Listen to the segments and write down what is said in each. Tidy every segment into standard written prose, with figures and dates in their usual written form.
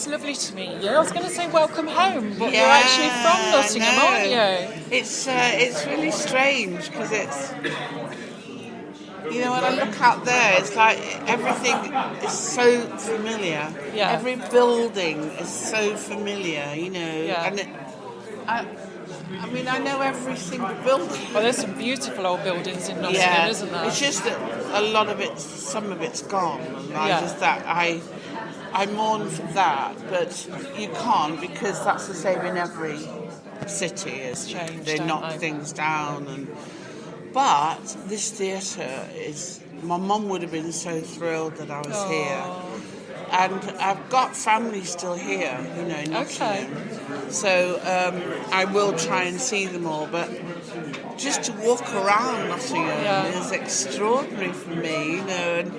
it's lovely to meet you. I was going to say welcome home, but you're actually from Nottingham, aren't you? It's really strange because it's, you know, when I look out there, it's like everything is so familiar. Yeah. Every building is so familiar, you know. Yeah. And I mean, I know every single building. Well, there's some beautiful old buildings in Nottingham, isn't there? It's just that a lot of it, some of it's gone. And I mourn for that, but you can't, because that's the same in every city. It's changed, they knock things down. But this theatre is... My mum would have been so thrilled that I was here. And I've got family still here, you know, in Nottingham. Okay. So I will try and see them all, but just to walk around Nottingham is extraordinary for me, you know. And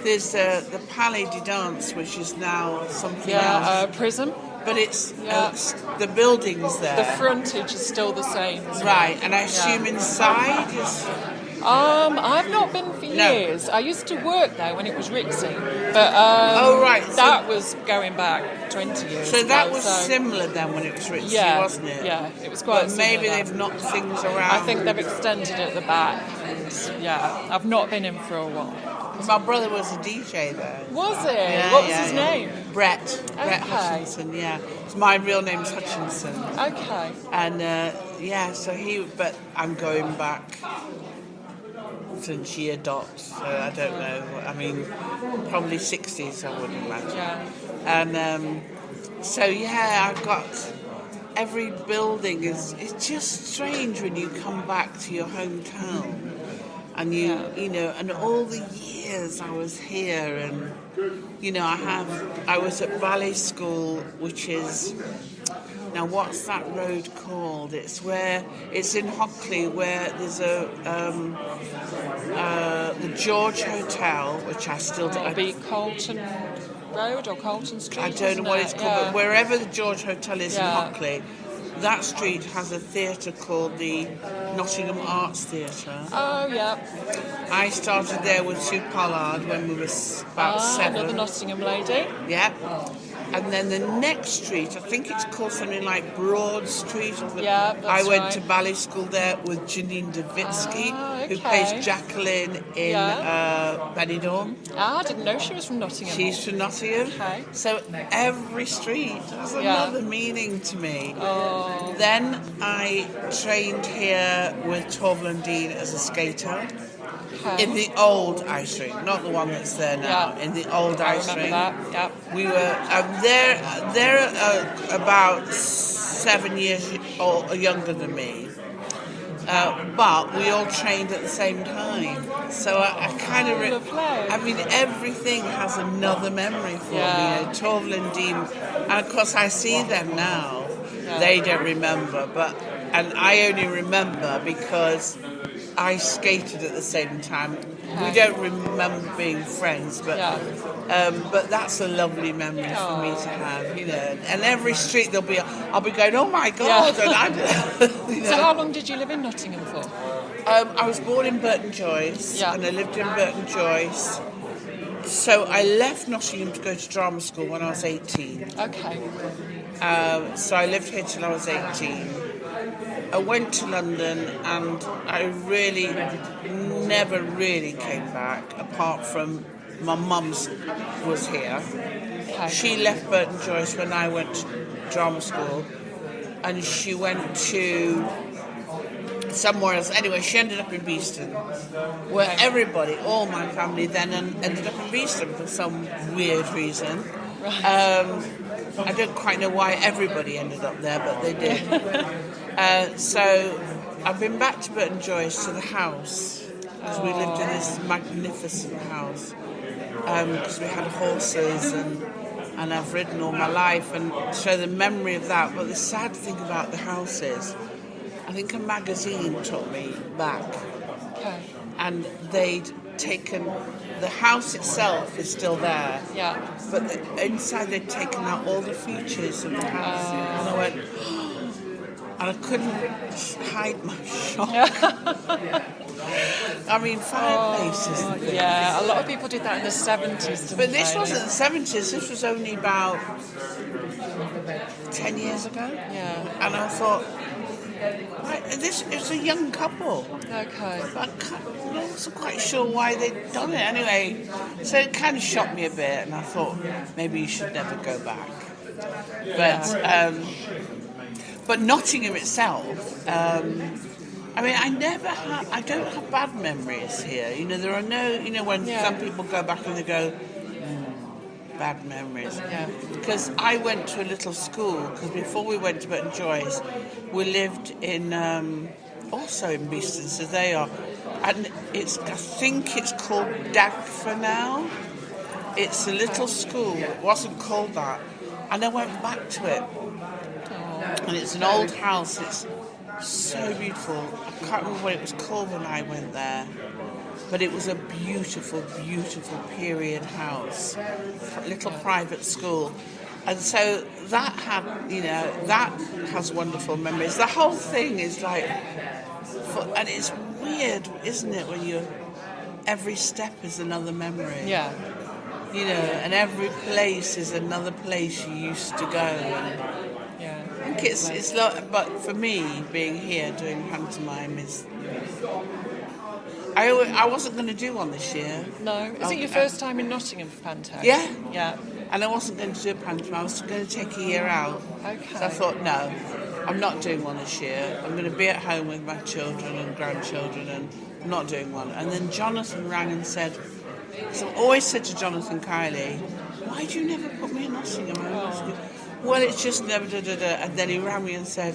there's the Palais de Danse, which is now something else. Prism. But it's the buildings there. The frontage is still the same. Right, and I assume inside is... I've not been for years. I used to work there when it was Rixie, but that was going back 20 years So ago, that was similar then when it was Rixie, wasn't it? Yeah, it was quite But maybe similar. they've knocked things around. I think they've extended at the back, and I've not been in for a while. My brother was a DJ there. Was he? Yeah, what was his name? Brett Okay. Hutchinson, My real name's Hutchinson. Okay. And but I'm going back since year dot, so I don't know. I mean, probably 60s, I would imagine. Yeah. And I've got every building it's just strange when you come back to your hometown, and you know, and all the years I was here, and you know, I was at ballet school, which is. Now, what's that road called? It's in Hockley, where there's the George Hotel, which I still don't... It'll be Colton Road or Colton Street. I don't know what it's called, but wherever the George Hotel is in Hockley, that street has a theatre called the Nottingham Arts Theatre. Oh, yeah. I started there with Sue Pollard when we were about 7. Another Nottingham lady. Yeah. And then the next street, I think it's called something like Broad Street. I went to ballet school there with Janine Davitsky, who plays Jacqueline in Benidorm. I didn't know she was from Nottingham. She's from Nottingham. Okay. So every street has another meaning to me. Oh. Then I trained here with Torval and Dean as a skater. In the old ice rink, not the one that's there now. In the old ice rink, we were they're about 7 years younger than me, but we all trained at the same time. So I kind of, I mean, everything has another memory for me. You know, Torval and Dean, and of course I see them now. They don't remember, and I only remember because I skated at the same time. We don't remember being friends, but that's a lovely memory for me to have, you know. And every street I'll be going, oh my God! And you know. So how long did you live in Nottingham for? I was born in Burton Joyce, and I lived in Burton Joyce. So I left Nottingham to go to drama school when I was 18. Okay. So I lived here till I was 18. I went to London, and I really never really came back, apart from my mum's was here. Okay. She left Burton Joyce when I went to drama school, and she went to somewhere else. Anyway, she ended up in Beeston, where everybody, all my family, then ended up in Beeston for some weird reason. Right. I don't quite know why everybody ended up there, but they did. So I've been back to Burton Joyce, to the house, because we lived in this magnificent house, because we had horses, and I've ridden all my life, and so the memory of that. But the sad thing about the house is, I think a magazine took me back, and they'd taken... The house itself is still there, but inside they'd taken out all the features of the house, and I went, and I couldn't hide my shock. I mean, fireplaces. Yeah, a lot of people did that in the 70s. But this wasn't the 70s. This was only about 10 years ago. Yeah. And I thought, it's a young couple. Okay. I wasn't quite sure why they'd done it anyway. So it kind of shocked me a bit, and I thought maybe you should never go back. But Nottingham itself, I mean, I don't have bad memories here. You know, there are no, when some people go back and they go, bad memories. Yeah. Because I went to a little school, because before we went to Burton Joyce, we lived in, also in Beeston, so they are, and I think it's called Dagfa now. It's a little school, it wasn't called that. And I went back to it. And it's an old house, it's so beautiful. I can't remember what it was called when I went there. But it was a beautiful, beautiful period house. A little private school. And so that that has wonderful memories. The whole thing is like, and it's weird, isn't it, when every step is another memory. Yeah. And every place is another place you used to go. And I think it's but for me, being here doing pantomime is. I wasn't going to do one this year. No. Is it your first time in Nottingham for panto? Yeah. Yeah. And I wasn't going to do a pantomime. I was going to take a year out. Okay. So I thought, no, I'm not doing one this year. I'm going to be at home with my children and grandchildren, and I'm not doing one. And then Jonathan rang and said, so I always said to Jonathan Kiley, why do you never put me in Nottingham? Well, it's just never da-da-da. And then he rang me and said,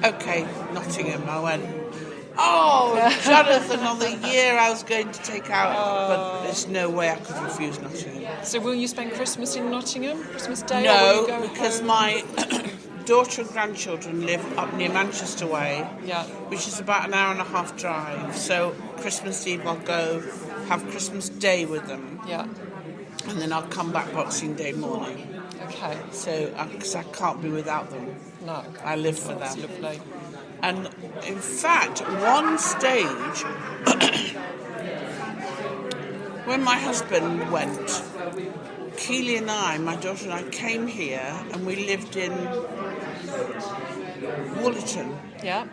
okay, Nottingham. I went, Jonathan, on the year I was going to take out, but there's no way I could refuse Nottingham. So will you spend Christmas in Nottingham, Christmas Day? No, or will you go because home? my daughter and grandchildren live up near Manchester Way, which is about an hour and a half drive. So Christmas Eve I'll go have Christmas Day with them. Yeah. And then I'll come back Boxing Day morning. Okay. So, because I can't be without them. No. I live for them. That's lovely. And in fact, one stage, when my husband went, Keely and I, my daughter and I, came here and we lived in Woollerton. Yeah.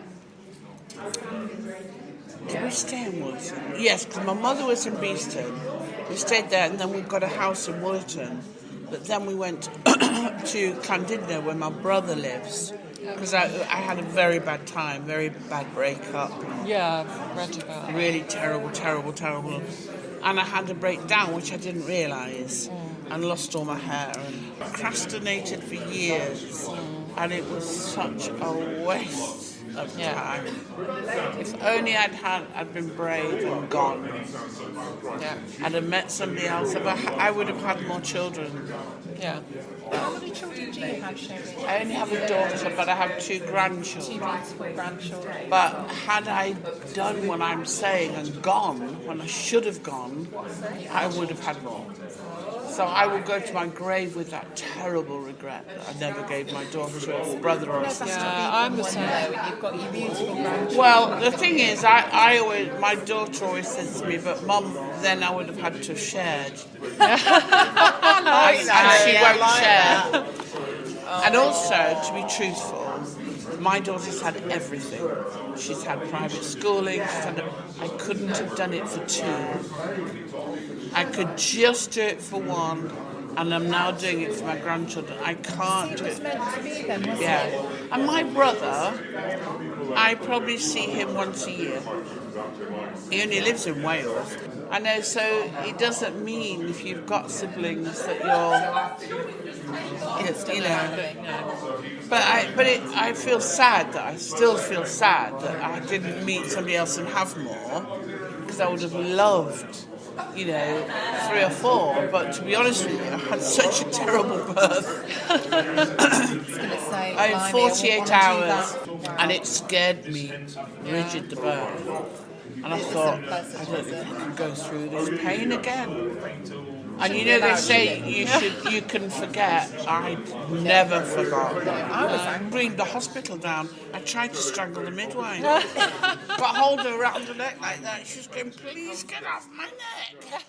Did we stay in Woollerton? Yes, because my mother was in Beeston. We stayed there and then we got a house in Woollerton. But then we went to Llandudno where my brother lives. Because I had a very bad time, very bad breakup. Yeah, I've read about it. Really terrible. And I had a breakdown, which I didn't realise, and lost all my hair and procrastinated for years. And it was such a waste of time. If only I'd been brave and gone. Yeah. I'd have met somebody else, I would have had more children. Yeah. How many children do you have, Sherrie? I only have a daughter, but I have 2 grandchildren. 2 beautiful grandchildren. But had I done what I'm saying and gone when I should have gone, I would have had more. So I will go to my grave with that terrible regret that I never gave my daughter a brother or a sister. Yeah, I'm the same. You've got your beautiful grandchildren. Well, the thing is, I always, my daughter always says to me, but Mum, then I would have had to have shared. And she won't share. And also, to be truthful, my daughter's had everything. She's had private schooling. I couldn't have done it for 2. I could just do it for 1, and I'm now doing it for my grandchildren. I can't do it. It was meant to be then, wasn't Yeah. it? And my brother, I probably see him once a year. He only lives in Wales. I know, so it doesn't mean if you've got siblings that But I feel sad that I still feel sad that I didn't meet somebody else and have more, because I would have loved, 3 or 4. But to be honest with you, I had such a terrible birth. I had 48 hours, and it scared me rigid, the birth. And I thought, I don't think I can go through this pain again. And you know they say you can forget. I never forgot. I was angry. Bring the hospital down. I tried to strangle the midwife, but hold her around the neck like that. She was going, "Please get off my neck."